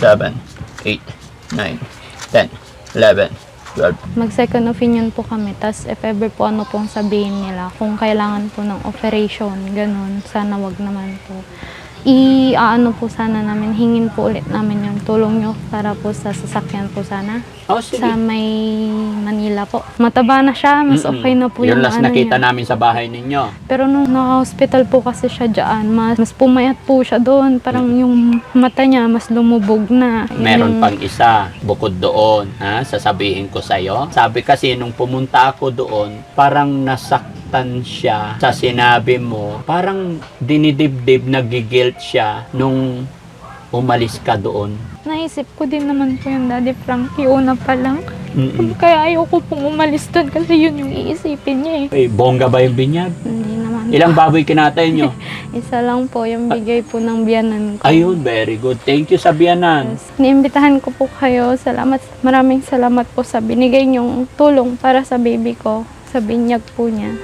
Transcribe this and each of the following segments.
7, 8, 9, 10, 11, 12. Mag-second opinion po kami. Tapos if ever po ano pong sabihin nila, kung kailangan po ng operation, ganun, sana wag naman po. Ano po sana namin, hingin po ulit namin yung tulong nyo para po sa sasakyan po sana. Oh, sige. Sa may Manila po. Mataba na siya, mas okay na po Yung yung last ano nakita niya. namin sa bahay ninyo. Pero nung naka-hospital po kasi siya dyan, mas pumayat po siya doon. Parang yung mata niya mas lumubog na. Yun Meron yung- pang isa, bukod doon, ha? Sasabihin ko sa'yo. Sabi kasi nung pumunta ako doon, parang nasaktan siya sa sinabi mo. Parang dinidibdib, nagigilt siya nung umalis ka doon. Naisip ko din naman po yung Daddy Frankie una pa lang. Mm-mm. Kaya ayoko pong umalis doon kasi yun yung iisipin niya eh. Bongga ba yung binyag? Hindi naman. Ilang baboy kinatay nyo? Isa lang po yung bigay po ng biyanan ko. Ayun, very good. Thank you sa biyanan. Yes. Niimbitahan ko po kayo. Salamat. Maraming salamat po sa binigay niyong tulong para sa baby ko. Sa binyag po niya.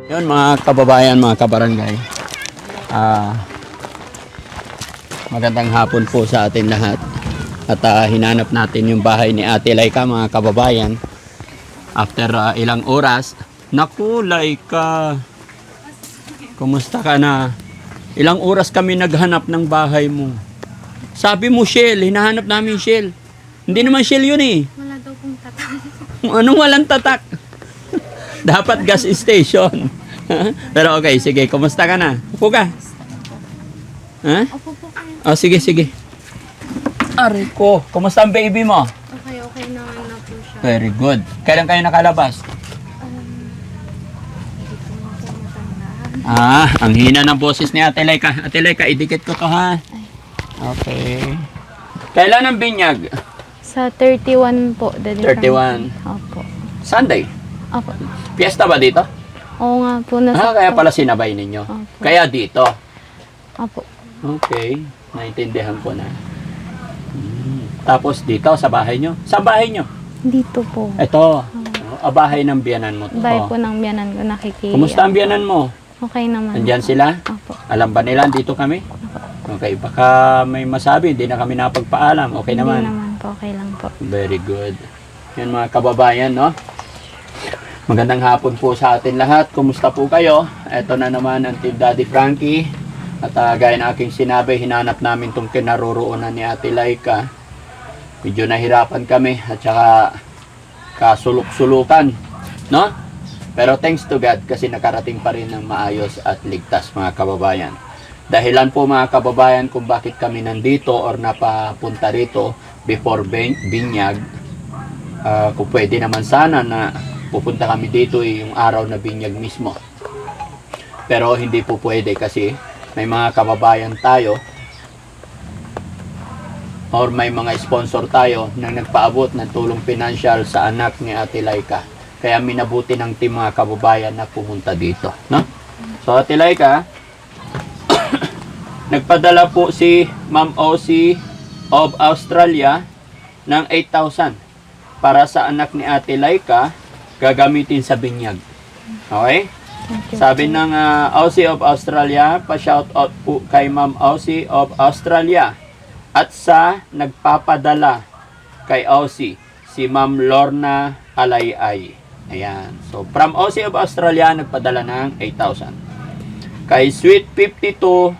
Yun mga kababayan, mga kabarangay. Magandang hapon po sa atin lahat. At hinanap natin yung bahay ni Ate Laika, mga kababayan. After ilang oras, naku Laika, kumusta ka na? Ilang oras kami naghanap ng bahay mo. Sabi mo Shell, hinahanap namin Shell. Hindi naman Shell yun eh. Wala daw pong tatak. Anong walang tatak? Dapat gas station. Pero okay, sige. Kumusta ka na? Upo ka. Ha? Opo po kayo. Oh, sige, sige. Aray ko. Kumusta ang baby mo? Okay naman na po siya. Very good. Kailan kayo nakalabas? Ang hina ng boses ni Ate Laika. Ate Laika, idikit ko to ha. Okay. Kailan ang binyag? Sa 31 po, Daddy 31. Frankie. Opo. Sunday. Opo. Fiesta ba dito? Oo nga po. Nasa Kaya pala sinabay ninyo. Opo. Kaya dito. Opo. Okay, naintindihan ko na. Tapos dito sa bahay nyo? Sa bahay nyo? Dito po. Ito, bahay ng biyanan mo to. Bahay po ng biyanan ko nakikita. Kumusta ang biyanan mo? Okay naman. Nandyan sila? Opo. Alam ba nila dito kami? Okay, baka may masabi, hindi na kami napagpaalam. Okay naman? Hindi naman po, okay lang po. Very good. Yan mga kababayan, no? Magandang hapon po sa atin lahat. Kumusta po kayo? Ito na naman ang Team Daddy Frankie. At gaya na aking sinabi, hinanap namin itong kinaroroonan ni Ate Laika. Medyo nahirapan kami at saka kasuluk-sulukan, no? Pero thanks to God kasi nakarating pa rin ng maayos at ligtas mga kababayan. Dahilan po mga kababayan kung bakit kami nandito or napapunta rito before binyag. Kung pwede naman sana na pupunta kami dito yung araw na binyag mismo. Pero hindi po pwede kasi may mga kababayan tayo or may mga sponsor tayo na nagpaabot ng tulong pinansyal sa anak ni Ate Laika. Kaya minabuti ng team mga kababayan na pumunta dito, no? So Ate Laika, nagpadala po si Ma'am Osi of Australia ng 8,000 para sa anak ni Ate Laika gagamitin sa binyag. Okay? Sabi ng Aussie of Australia, pa-shout out po kay Ma'am Aussie of Australia. At sa nagpapadala kay Aussie, si Ma'am Lorna Alayay. Ayan. So, from Aussie of Australia, nagpadala ng 8,000. Kay Sweet 52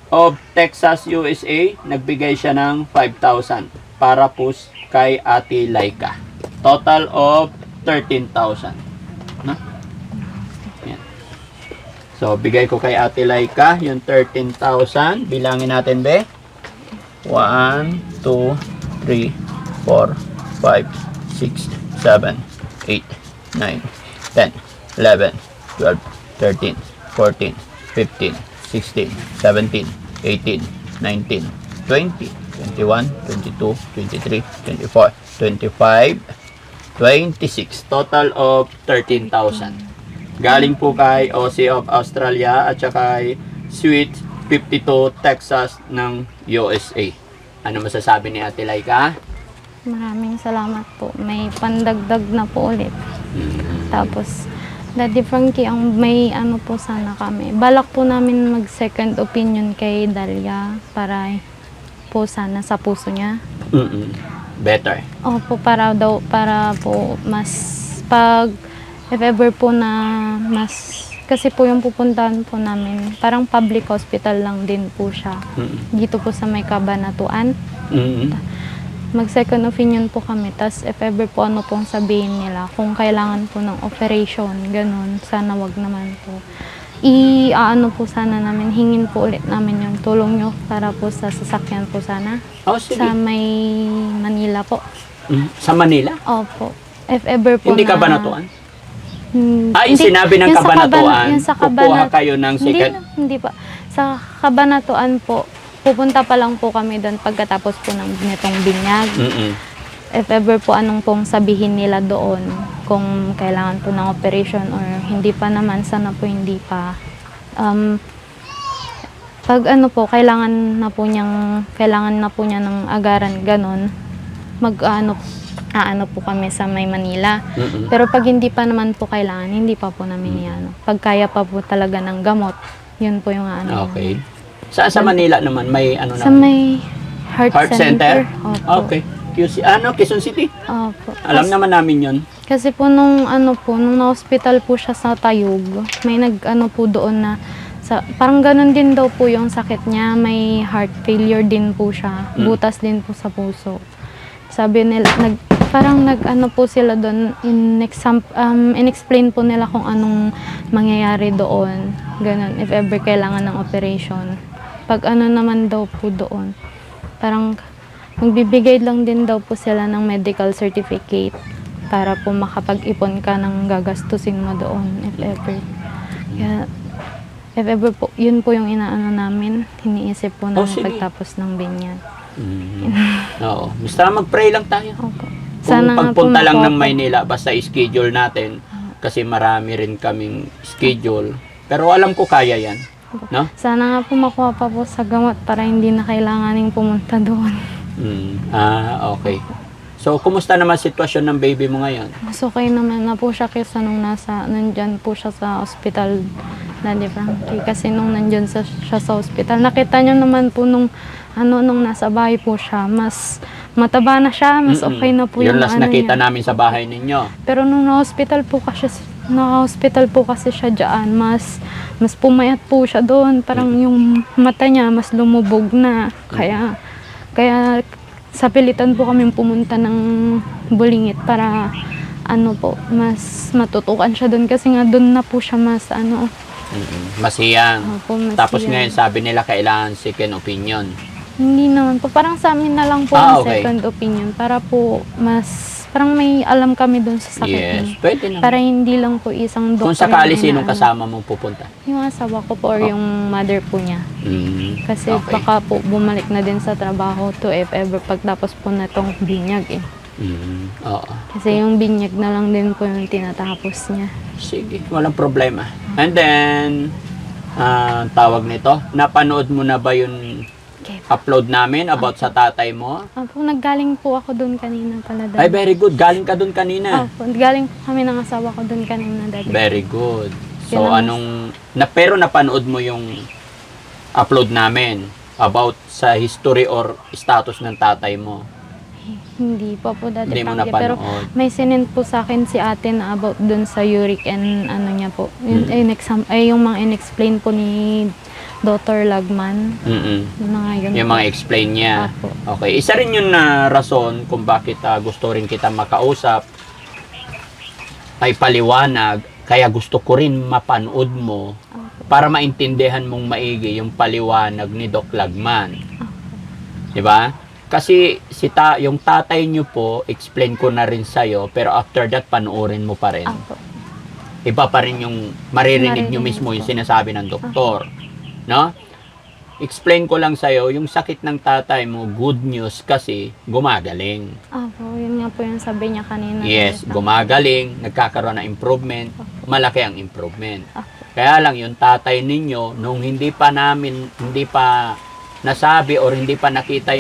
of Texas, USA, nagbigay siya ng 5,000 para po kay Ate Laika. Total of 13,000. No? Yan. So, bigay ko kay Ate Laika yung 13,000. Bilangin natin, be. 1, 2, 3, 4, 5, 6, 7, 8, 9, 10, 11, 12, 13, 14, 15, 16, 17, 18, 19, 20, 21, 22, 23, 24, 25, 26. Total of 13,000. Galing po kay Aussie of Australia at saka kay Sweet 52 Texas ng USA. Ano masasabi ni Ate Laika? Maraming salamat po. May pandagdag na po ulit. Tapos, Daddy Frankie, ang may ano po sana kami. Balak po namin mag second opinion kay Dalia para po sana sa puso niya. Better. Opo, para po mas pag if ever po na mas kasi po yung pupuntahan po namin, parang public hospital lang din po siya. Dito po sa may Kabanatuan. Mag second opinion po kami. Tas if ever po ano pong sabihin nila, kung kailangan po ng operation, ganun, sana wag naman po. Ano po sana namin, hingin po ulit namin yung tulong nyo para po sa sasakyan po sana. Oh, sige. Sa may Manila po. Sa Manila? Opo. If ever po Hindi na... Kabanatuan? Hindi. Sinabi ng Yung sa Kabanatuan, yung sa kukuha kayo ng second... Hindi pa. Sa Kabanatuan po, pupunta pa lang po kami doon pagkatapos po ng nitong binyag. If ever po anong pong sabihin nila doon, kung kailangan po ng operation or hindi pa naman, sana po hindi pa. Pag ano po, kailangan na po niya ng agaran, ganon, ano po kami sa may Manila. Pero pag hindi pa naman po kailangan, hindi pa po namin yan. Pag kaya pa po talaga ng gamot, yun po yung ano. Okay. Saan sa Manila naman? May ano Sa naman? may Heart Center. Opo. Okay. Quezon City? Opo. Alam naman namin yun. Kasi po nung na-hospital po siya sa Tayug, may nag-ano po doon na parang ganun din daw po yung sakit niya, may heart failure din po siya, butas din po sa puso. Sabi nila, parang nag-ano po sila doon, in-explain po nila kung anong mangyayari doon, ganun, if ever kailangan ng operation. Pag ano naman daw po doon, parang magbibigay lang din daw po sila ng medical certificate para po makapag-ipon ka ng gagastusin mo doon, if ever. Kaya, if ever po, yun po yung inaano namin, iniisip po namin sige. pagtapos ng binyan. Oo. Basta mag-pray lang tayo. Opo. Kung nga po pagpunta lang ng makuha po. Maynila, basta schedule natin. Kasi marami rin kaming schedule. Pero alam ko kaya yan. No? Sana nga po makuha pa po sa gamot para hindi na kailanganing pumunta doon. Okay. So, kumusta naman sitwasyon ng baby mo ngayon? Mas okay naman na po siya kaysa nung nandyan po siya sa hospital, Daddy Frankie. Kasi nung nandyan siya sa hospital, nakita niyo naman po nung nasa bahay po siya, mas mataba na siya, mas okay na po Yun yung last ano nakita niya. namin sa bahay ninyo. Pero nung na-hospital po kasi siya dyan, mas pumayat po siya doon. Parang yung mata niya mas lumubog na. Kaya sa pilitan po kami pumunta ng Bulingit para mas matutukan siya doon kasi nga doon na po siya mas Masiyang. Opo, mas Tapos yan. ngayon sabi nila kailangan second opinion. Hindi naman po. Parang sa amin na lang po ang Okay. second opinion para po parang may alam kami doon sa sakit Yes, niya. pwede naman. Para hindi lang po isang doktor. Kung sakali na sinong inaano. kasama mong pupunta. Yung asawa ko po or yung mother po niya. Kasi Okay. baka po bumalik na din sa trabaho to if ever pagtapos po na itong binyag eh. Oo. Kasi yung binyag na lang din po yung tinatapos niya. Sige, walang problema. And then, tawag nito, napanood mo na ba yung Okay. upload namin about sa tatay mo? Opo, naggaling po ako doon kanina pala. Ay, very good. Galing ka dun kanina. Opo, galing po kami ng asawa ko doon kanina dati. Very good. So, Kailangan- pero napanood mo yung upload namin about sa history or status ng tatay mo. Hindi pa po dati. Hindi mo Frankie, pero napanood. may sinend po sa akin si ate na about doon sa uric and niya po. Yung mga in-explain po ni Dr. Lagman. Na ngayon Yung po. mga explain niya. Apo. Okay. Isa rin yun na rason kung bakit gusto rin kita makausap. Ay paliwanag. Kaya gusto ko rin mapanood mo para maintindihan mong maigi yung paliwanag ni Doc Lagman. Di ba? Kasi yung tatay nyo po, explain ko na rin sa'yo, pero after that, panoorin mo pa rin. Apo. Iba pa rin yung maririnig nyo Maririnig mismo yung po. sinasabi ng doktor. No? Explain ko lang sa'yo, yung sakit ng tatay mo, good news kasi gumagaling. Apo, yun nga po yung sabi niya kanina. Yes, gumagaling, nagkakaroon ng improvement, malaki ang improvement. Apo. Kaya lang yung tatay ninyo, nung hindi pa nasabi or hindi pa nakita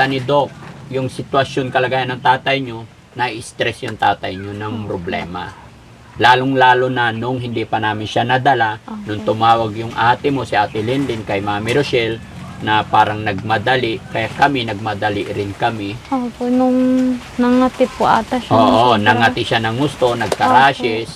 ni Doc yung sitwasyon kalagayan ng tatay nyo, na-stress yung tatay nyo ng problema. Lalong-lalo na nung hindi pa namin siya nadala, nung tumawag yung ate mo, si Ate Linlin, kay Mami Rochelle, na parang nagmadali, kaya kami, nagmadali rin kami. Opo, nung nangati po ata siya. Oo, nangati siya ng gusto, nagka-rashes.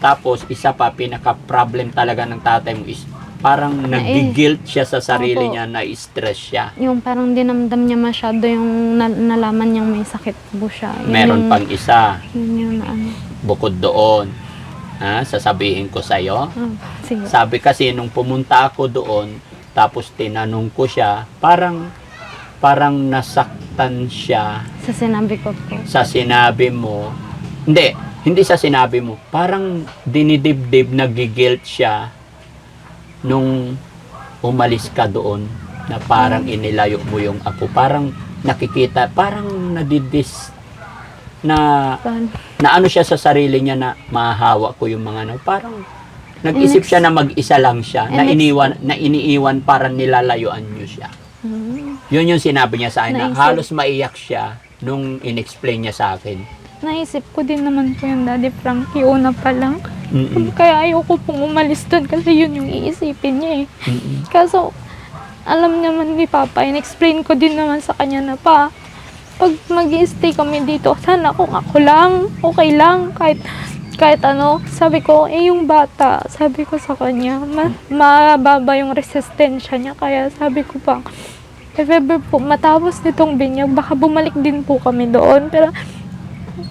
Tapos, isa pa, pinaka-problem talaga ng tatay mo is parang nag-guilt siya sa sarili Opo. niya, na-stress siya. Yung parang dinamdam niya masyado yung nalaman niyang may sakit po siya. Yun Meron yung, pang isa, Yun yung ano. bukod doon. Sasabihin ko sa'yo. Sige. Sabi kasi, nung pumunta ako doon, tapos tinanong ko siya, parang nasaktan siya Sa sinabi ko po. sa sinabi mo. Hindi sa sinabi mo. Parang dinidibdib, nagigilt siya nung umalis ka doon na parang inilayo mo yung ako. Parang nakikita, parang nadidis na ano siya sa sarili niya na mahahawa ko yung mga ano. Parang nag-isip siya na mag-isa lang siya, na iniiwan para nilalayuan niyo siya. Yun yung sinabi niya sa akin, na halos maiyak siya nung inexplain niya sa akin. Naisip ko din naman po yung Daddy Frankie una pa lang. Mm-mm. Kaya ayoko pong umalis doon kasi yun yung iisipin niya eh. Mm-mm. Kaso, alam naman ni Papa, in-explain ko din naman sa kanya na pag mag-i-stay kami dito, sana kung ako lang, okay lang, kahit ano, sabi ko, yung bata, sabi ko sa kanya, mababa yung resistensya niya, kaya sabi ko pa, if ever po matapos nitong binyag, baka bumalik din po kami doon, pero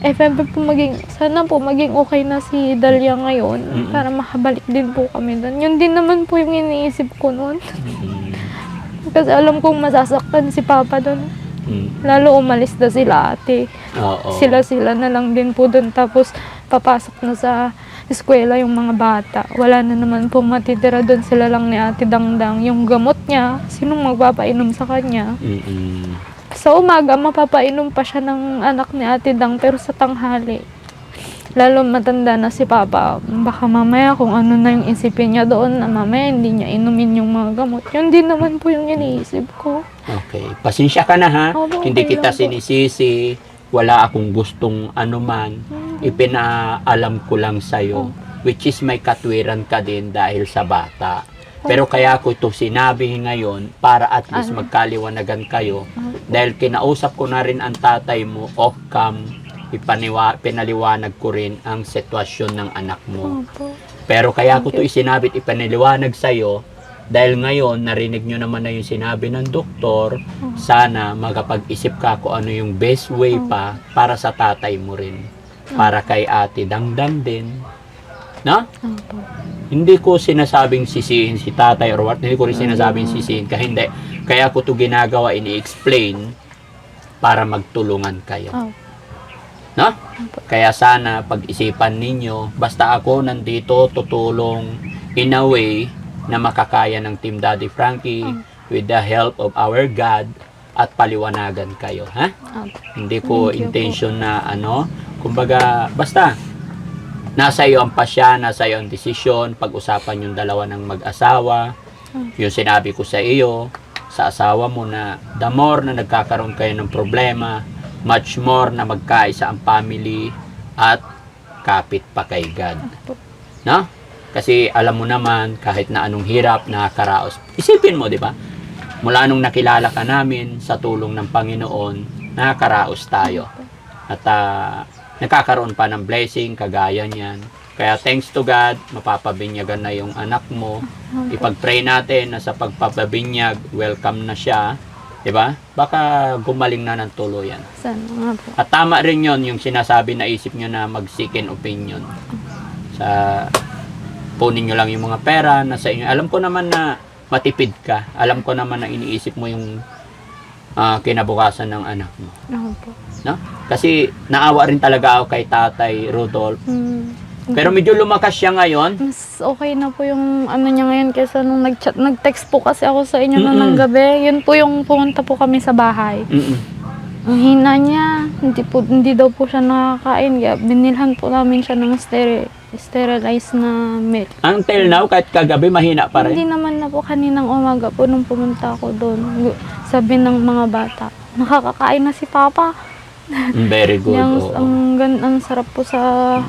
if ever po sana po maging okay na si Dalia ngayon, para makabalik din po kami doon. Yun din naman po yung iniisip ko noon. Kasi alam kong masasaktan si Papa doon. Lalo umalis na sila ate. Oo. Sila na lang din po doon. Tapos papasok na sa eskwela yung mga bata. Wala na naman po matitira doon. Sila lang ni Ate Dangdang. Yung gamot niya, sinong magpapainom sa kanya? Sa umaga, mapapainom pa siya ng anak ni Ate Dang. Pero sa tanghali, lalo matanda na si Papa, baka mamaya kung ano na yung isipin niya doon, na mamaya hindi niya inumin yung mga gamot. Yun din naman po yung iniisip ko. Okay. Pasensya ka na ha. Opo, Hindi okay kita lang po. sinisisi. Wala akong gustong anuman. Ipinaalam ko lang sa'yo. Which is may katwiran ka din dahil sa bata. Pero kaya ko ito sinabi ngayon para at least magkaliwanagan kayo. Dahil kinausap ko na rin ang tatay mo off-cam. Pinaliwanag ko rin ang sitwasyon ng anak mo. Opo. Pero kaya ko ito isinabit, ipinaliwanag sa'yo, dahil ngayon, narinig nyo naman na yung sinabi ng doktor, sana magapag-isip ka kung ano yung best way pa para sa tatay mo rin. Para kay Ate Dangdang din. No? Opo. Hindi ko sinasabing sisihin si tatay or what, hindi ko rin sinasabing sisihin ka, hindi. Kaya ko ito ginagawa, ini-explain para magtulungan kayo. Opo. No? Kaya sana pag-isipan ninyo, basta ako nandito tutulong in a way na makakaya ng Team Daddy Frankie with the help of our God at paliwanagan kayo, ha? Opo. Hindi ko Thank you intention na kumbaga, basta nasa iyo ang pasya, nasa iyo ang desisyon, pag-usapan yung dalawa ng mag-asawa. Yung sinabi ko sa iyo, sa asawa mo na the more na nagkakaroon kayo ng problema, much more na magkaisa ang family at kapit pa kay God. No? Kasi alam mo naman, kahit na anong hirap, nakakaraos. Isipin mo, di ba? Mula nung nakilala ka namin sa tulong ng Panginoon, nakakaraos tayo. At nakakaroon pa ng blessing, kagaya niyan. Kaya thanks to God, mapapabinyagan na yung anak mo. Ipag-pray natin na sa pagpapabinyag, welcome na siya. Diba? Baka gumaling na ng tuluyan. Sana nga po. At tama rin yon yung sinasabi na isip nyo na mag-second opinion. Sa punin nyo lang yung mga pera na sa inyo. Alam ko naman na matipid ka. Alam ko naman na iniisip mo yung kinabukasan ng anak mo. Opo. No? Kasi naawa rin talaga ako kay Tatay Rudolph. Pero medyo lumakas siya ngayon. Mas okay na po yung ano niya ngayon kaysa nung nag-text po kasi ako sa inyo noon ng gabi. Yun po yung pumunta po kami sa bahay. Ang hina niya, hindi daw po siya nakakain. Kaya binilhan po namin siya ng sterilized na milk. Until now, kahit kagabi, mahina pa rin. Hindi naman na po kaninang umaga po nung pumunta ako doon. Sabi ng mga bata, nakakakain na si Papa. Very good. Yung, oo. ang sarap po sa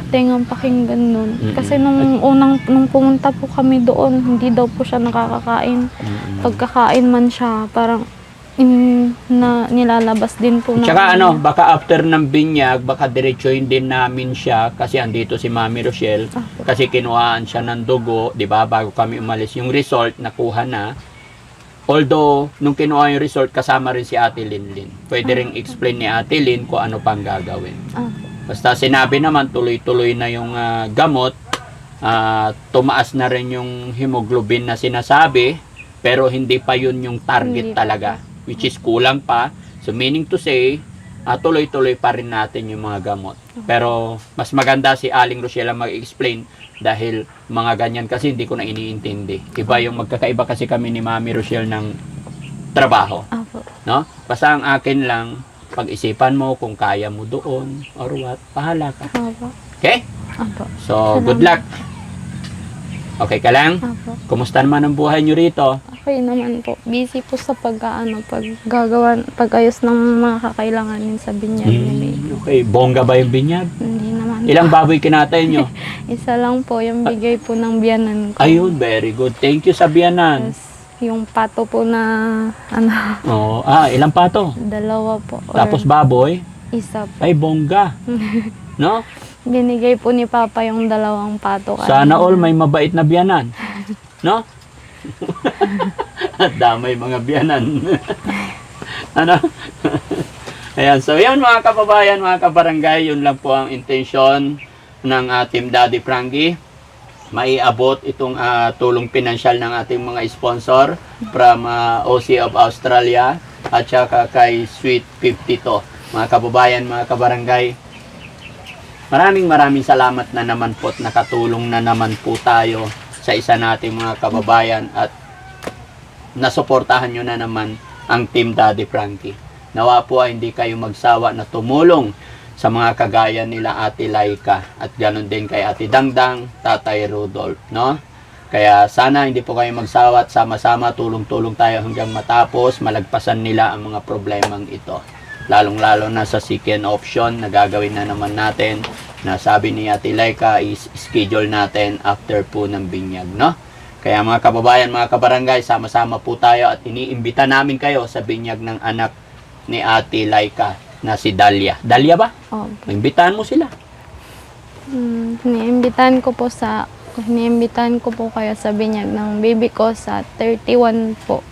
tengang pakinggan nun. Mm-mm. Kasi nung pumunta po kami doon, hindi daw po siya nakakakain. Mm-mm. Pagkakain man siya, parang nilalabas din po Tsaka baka after ng binyag, baka diretsuhin din namin siya kasi andito si Mami Rochelle. Kasi kinuhaan siya ng dugo, di ba, bago kami umalis. Yung result, nakuha na. Although, nung kinuha yung result, kasama rin si Ate Linlin. Pwede rin explain ni Ate Lin kung ano pang gagawin. Basta sinabi naman, tuloy-tuloy na yung gamot. Tumaas na rin yung hemoglobin na sinasabi, pero hindi pa yun yung target Hindi pa. talaga. Which is kulang pa. So meaning to say, tuloy-tuloy pa rin natin yung mga gamot. Pero mas maganda si Aling Rochelle ang mag-explain dahil mga ganyan kasi hindi ko na iniintindi. Iba yung magkakaiba kasi kami ni Mami Rochelle ng trabaho. Apo. No? Basta ang akin lang, pag-isipan mo kung kaya mo doon or what, pahala ka. Apo. Okay? Apo. So, good luck. Okay ka lang? Apo. Kumusta naman ang buhay nyo rito? Okay naman po. Busy po sa pag-ayos ng mga kakailanganin sa binyag ni Baby. Okay, bongga ba yung binyag? Hindi naman. Ilang baboy kinatay nyo? Isa lang po yung bigay po ng biyanan ko. Ayun, very good. Thank you sa biyanan. Tapos, yung pato po na, Oo. Ilang pato? 2 po. Or Tapos baboy? isa po. Ay, bongga. No? Binigay po ni Papa yung 2 pato. Sana all may mabait na biyanan. No? At damay mga biyanan. Ano? Ayan, so yan mga kababayan, mga kabarangay, yun lang po ang intention ng Team Daddy Frankie. Maiabot itong tulong pinansyal ng ating mga sponsor from OC of Australia at saka kay Sweet 52. Mga kababayan, mga kabarangay, maraming salamat na naman po at nakatulong na naman po tayo sa isa nating mga kababayan at nasuportahan nyo na naman ang Team Daddy Frankie. Nawa po ay hindi kayo magsawa na tumulong sa mga kagaya nila Ate Laika at ganoon din kay Ate Dangdang, Tatay Rudolph, no? Kaya sana hindi po kayo magsawa at sama-sama tulong-tulong tayo hanggang matapos malagpasan nila ang mga problemang ito. Lalong-lalo na sa second option na gagawin na naman natin na sabi ni Ate Laika is schedule natin after po ng binyag, no? Kaya mga kababayan, mga kabarangay, sama-sama po tayo at iniimbita namin kayo sa binyag ng anak ni Ate Laika na si Dalia. Dalia ba? Opo. Imbitahan mo sila. Iniimbitahan ko po kayo sa binyag ng baby ko sa 31 po.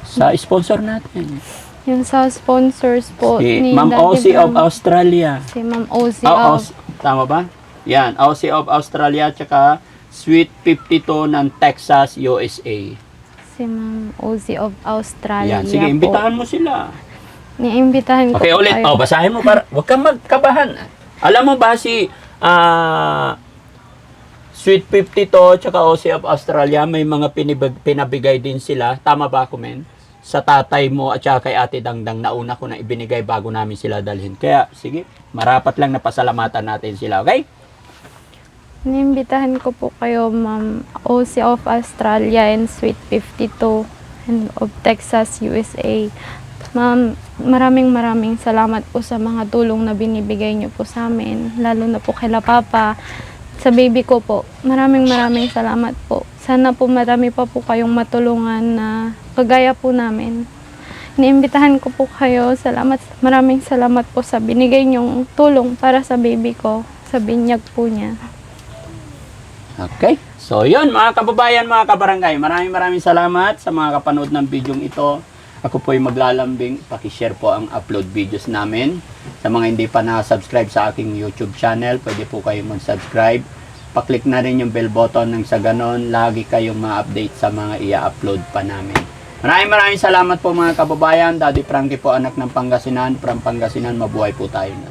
Sa sponsor natin. Yung sa sponsors po Si ni Ma'am Daddy Osi of Frank. Australia. Si Ma'am Osi Oh, of tama ba? Yan, Osi of Australia tsaka Sweet 52 ng Texas, USA. Si Ma'am Osi of Australia Yan, sige, po. imbitahan mo sila. Niimbitahan ko Okay, po ulit. kayo. Basahin mo para huwag kang magkabahan. Alam mo ba si Sweet 52 tsaka Osi of Australia, may mga pinabigay din sila. Tama ba ako, men? Sa tatay mo at saka kay Ate Dangdang, nauna ko na ibinigay bago namin sila dalhin. Kaya, sige, marapat lang na pasalamatan natin sila, okay? Niimbitahan ko po kayo, Ma'am Osi of Australia and Sweet 52 and of Texas, USA. Ma'am, maraming salamat po sa mga tulong na binibigay niyo po sa amin, lalo na po kila Papa, sa baby ko po. Maraming salamat po. Sana po marami pa po kayong matulungan na kagaya po namin. Niimbitahan ko po kayo. Maraming salamat po sa binigay niyong tulong para sa baby ko, sa binyag po niya. Okay. So, yun mga kababayan, mga kabarangay. Maraming salamat sa mga kapanood ng video ito. Ako po ay maglalambing. Pakishare po ang upload videos namin. Sa mga hindi pa na-subscribe sa aking YouTube channel, pwede po kayo mag-subscribe. Paklik na rin yung bell button nang sa ganon, lagi kayong ma-update sa mga i-upload pa namin. Maraming salamat po mga kababayan. Daddy Frankie po, anak ng Pangasinan. From Pangasinan, mabuhay po tayo na.